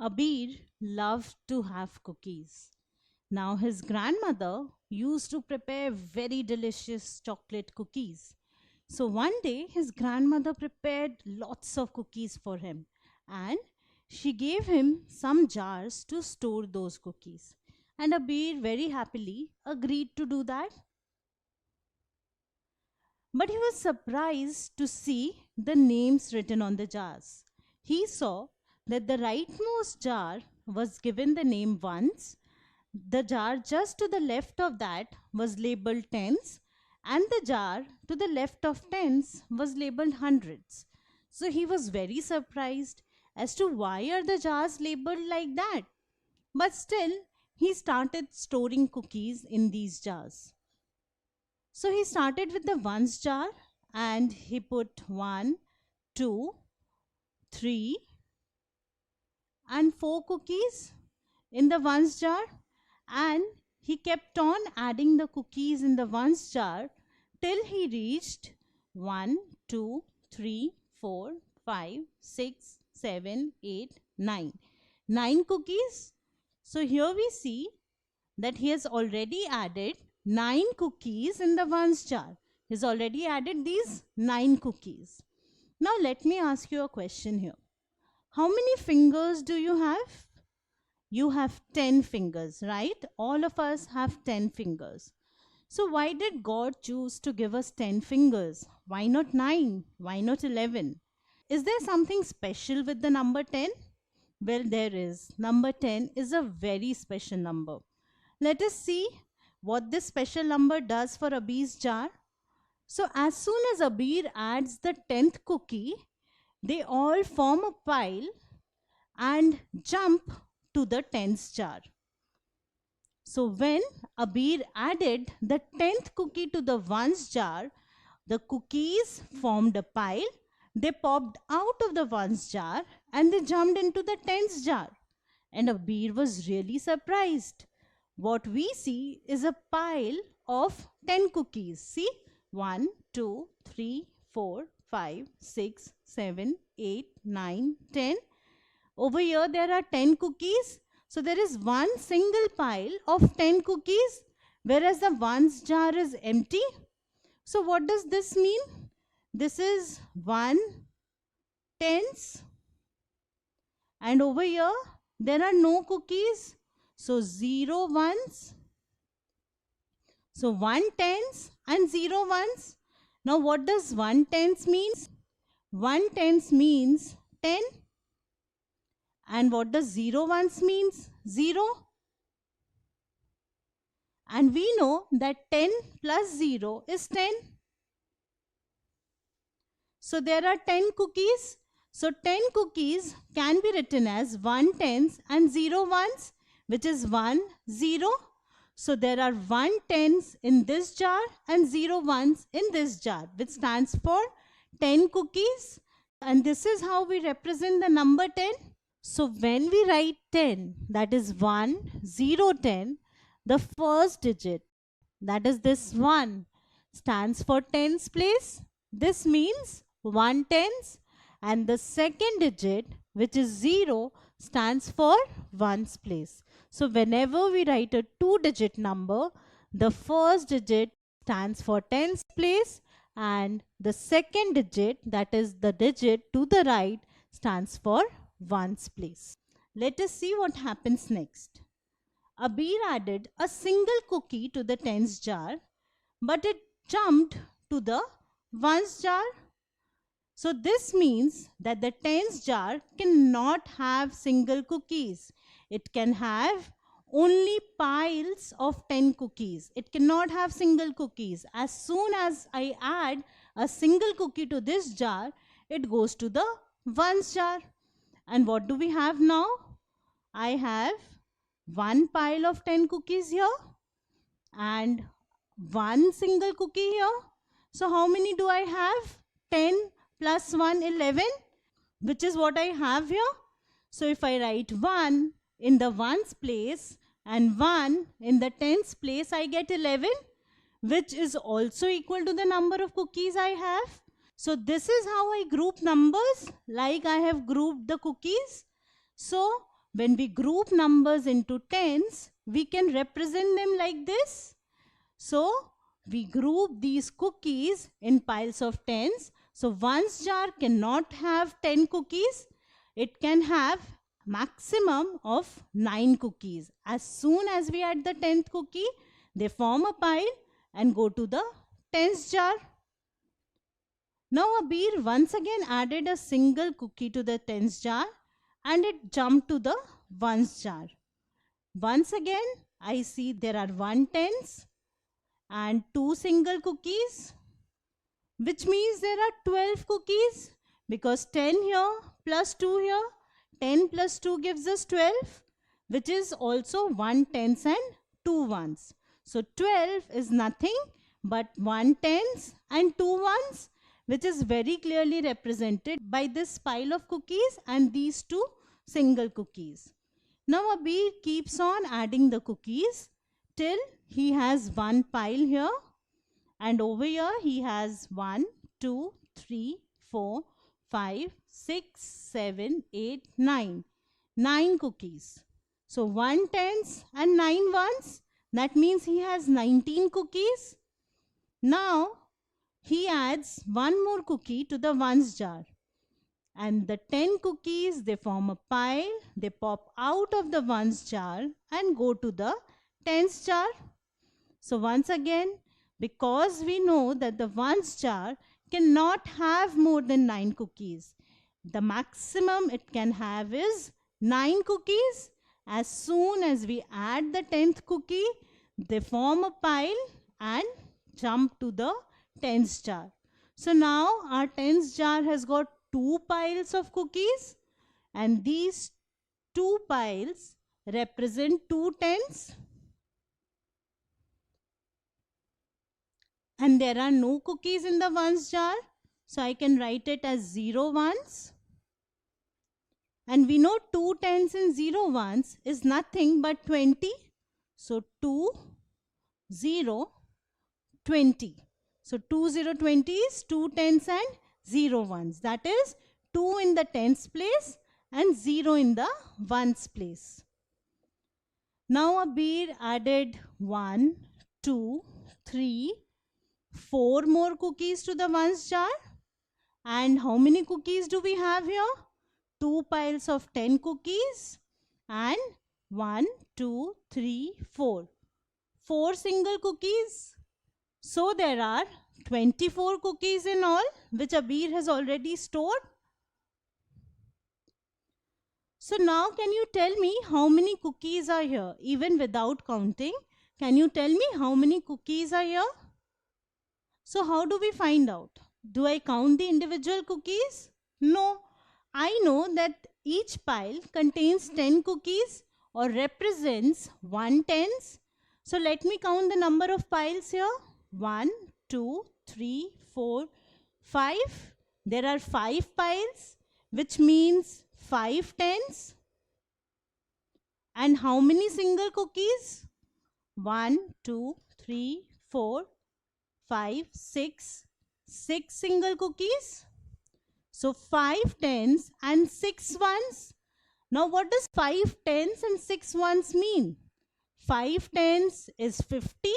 Abir loved to have cookies. Now, his grandmother used to prepare very delicious chocolate cookies. So, one day his grandmother prepared lots of cookies for him and she gave him some jars to store those cookies. And Abir very happily agreed to do that. But he was surprised to see the names written on the jars. He saw that the rightmost jar was given the name ones, the jar just to the left of that was labeled tens, and the jar to the left of tens was labeled hundreds. So he was very surprised as to why are the jars labeled like that. But still, he started storing cookies in these jars. So he started with the ones jar and he put 1, 2, 3, and 4 cookies in the ones jar, and he kept on adding the cookies in the ones jar till he reached 1, 2, 3, 4, 5, 6, 7, 8, 9. 9 cookies. So here we see that he has already added 9 cookies in the ones jar. He's already added these 9 cookies. Now let me ask you a question here. How many fingers do you have? You have 10 fingers, right? All of us have 10 fingers. So why did God choose to give us 10 fingers? Why not 9? Why not 11? Is there something special with the number 10? Well, there is. Number 10 is a very special number. Let us see what this special number does for Abir's jar. So as soon as Abir adds the 10th cookie, they all form a pile and jump to the 10th jar. So when Abir added the 10th cookie to the ones jar, the cookies formed a pile, they popped out of the ones jar and they jumped into the 10th jar. And Abir was really surprised. What we see is a pile of 10 cookies. See, 1, 2, 3, 4, 5, 6, 7, 8, 9, 10. Over here there are 10 cookies. So there is one single pile of 10 cookies, whereas the ones jar is empty. So what does this mean? This is 1 tens, and over here there are no cookies. So 0 ones. So 1 tens and 0 ones. Now what does 1 tens means? 1 tens means 10. And what does 0 ones means? 0. And we know that 10 plus 0 is 10. So there are 10 cookies. So 10 cookies can be written as 1 tens and 0 ones, which is 1, 0. So there are 1 tens in this jar and 0 ones in this jar, which stands for 10 cookies. And this is how we represent the number 10. So when we write 10, that is 1, 0, 10, the first digit, that is this 1, stands for tens place. This means 1 tens. And the second digit, which is 0, stands for ones place. So whenever we write a 2-digit number, the first digit stands for tens place, and the second digit, that is the digit to the right, stands for ones place. Let us see what happens next. Abir added a single cookie to the tens jar, but it jumped to the ones jar. So this means that the tens jar cannot have single cookies. It can have only piles of 10 cookies. It cannot have single cookies. As soon as I add a single cookie to this jar, it goes to the ones jar. And what do we have now? I have one pile of 10 cookies here and one single cookie here. So how many do I have? 10 plus 1, 11, which is what I have here. So if I write 1 in the ones place and 1 in the tens place, I get 11, which is also equal to the number of cookies I have. So this is how I group numbers, like I have grouped the cookies. So when we group numbers into tens, we can represent them like this. So we group these cookies in piles of tens. So one's jar cannot have 10 cookies. It can have maximum of 9 cookies. As soon as we add the 10th cookie, they form a pile and go to the tens jar. Now Abir once again added a single cookie to the tens jar and it jumped to the ones jar. Once again, I see there are 1 tens and 2 single cookies, which means there are 12 cookies because 10 here plus 2 here, 10 plus 2 gives us 12, which is also 1 tens and 2 ones. So 12 is nothing but 1 tens and 2 ones, which is very clearly represented by this pile of cookies and these 2 single cookies. Now Abir keeps on adding the cookies till he has 1 pile here, and over here he has 1, 2, 3, 4, 5, 6, 7, 8, 9. 9 cookies. So 1 tens and 9 ones. That means he has 19 cookies. Now he adds 1 more cookie to the ones jar. And the 10 cookies, they form a pile. They pop out of the ones jar and go to the tens jar. So once again, because we know that the ones jar cannot have more than 9 cookies, the maximum it can have is 9 cookies. As soon as we add the 10th cookie, they form a pile and jump to the tens jar. So now our tens jar has got 2 piles of cookies, and these 2 piles represent 2 tens. And there are no cookies in the ones jar, so I can write it as 0 ones. And we know 2 tens and 0 ones is nothing but 20. So 2, 0, 20. So 2, 0, 20 is 2 tens and 0 ones. That is 2 in the tens place and 0 in the ones place. Now Abir added 1, 2, 3, 4 more cookies to the ones jar. And how many cookies do we have here? 2 piles of 10 cookies and 1, 2, 3, 4. 4 single cookies. So there are 24 cookies in all, which Abir has already stored. So now can you tell me how many cookies are here? Even without counting, can you tell me how many cookies are here? So how do we find out? Do I count the individual cookies? No. I know that each pile contains 10 cookies or represents 1 tens. So let me count the number of piles here. 1, 2, 3, 4, 5. There are 5 piles, which means 5 tens. And how many single cookies? 1, 2, 3, 4, 5, 6. 6 single cookies. So 5 tens and 6 ones. Now what does 5 tens and 6 ones mean? 5 tens is 50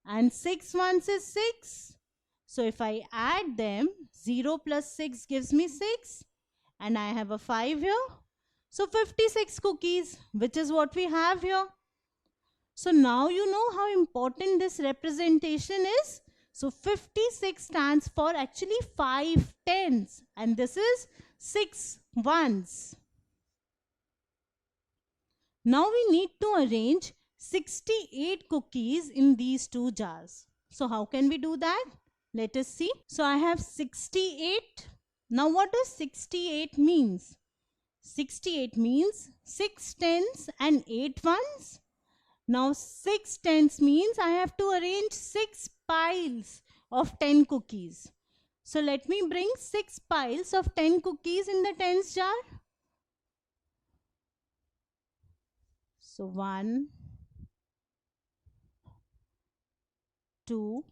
and 6 ones is 6. So if I add them, 0 plus 6 gives me 6 and I have a 5 here. So 56 cookies, which is what we have here. So now you know how important this representation is. So 56 stands for actually 5 tens and this is 6 ones. Now we need to arrange 68 cookies in these 2 jars. So how can we do that? Let us see. So I have 68. Now what does 68 means? 68 means 6 tens and 8 ones. Now 6 tens means I have to arrange 6 piles of 10 cookies. So let me bring 6 piles of 10 cookies in the tens jar. So 1, 2,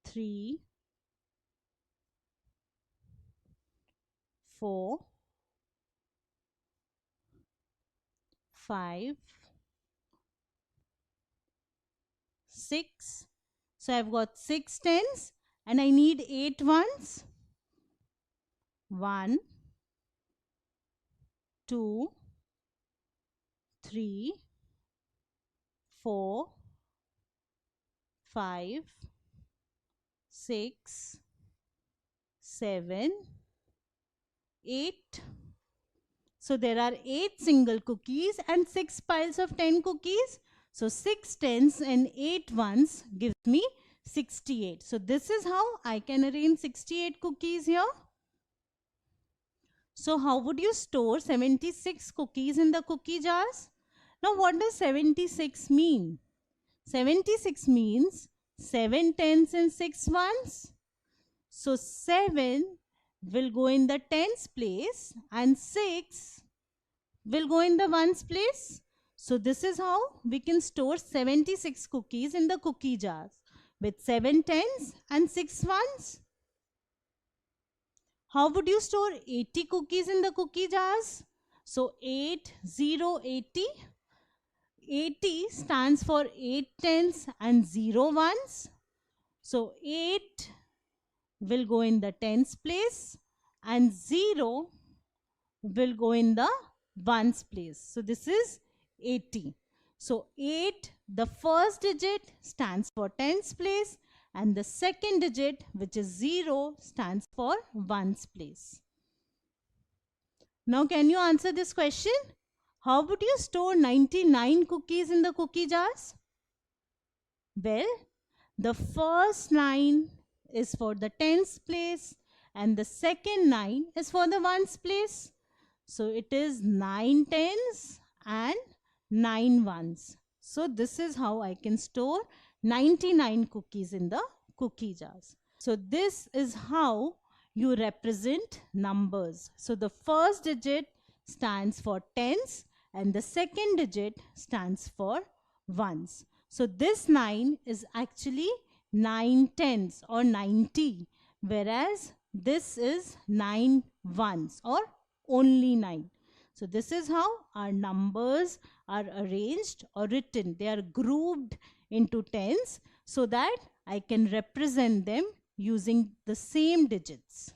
3, 4, 5, 6. So I've got 6 tens and I need 8 ones. 1, 2, 3, 4, 5, 6, 7, 8. So there are 8 single cookies and 6 piles of 10 cookies. So 6 tens and 8 ones gives me 68. So this is how I can arrange 68 cookies here. So how would you store 76 cookies in the cookie jars? Now what does 76 mean? 76 means 7 tens and 6 ones. So 7 will go in the tens place and 6 will go in the ones place. So this is how we can store 76 cookies in the cookie jars with 7 tens and 6 ones. How would you store 80 cookies in the cookie jars? So 8, 0, 80. 80 stands for 8 tens and 0 ones. So 8 will go in the tens place and 0 will go in the ones place. So this is 80. So 8, the first digit stands for tens place and the second digit, which is 0, stands for ones place. Now can you answer this question? How would you store 99 cookies in the cookie jars? Well, the first 9 is for the tens place and the second 9 is for the ones place. So it is 9 tens and 9 ones. So this is how I can store 99 cookies in the cookie jars. So this is how you represent numbers. So the first digit stands for tens and the second digit stands for ones. So this 9 is actually 9 tens or 90, whereas this is 9 ones or only 9. So this is how our numbers are arranged or written. They are grouped into tens so that I can represent them using the same digits.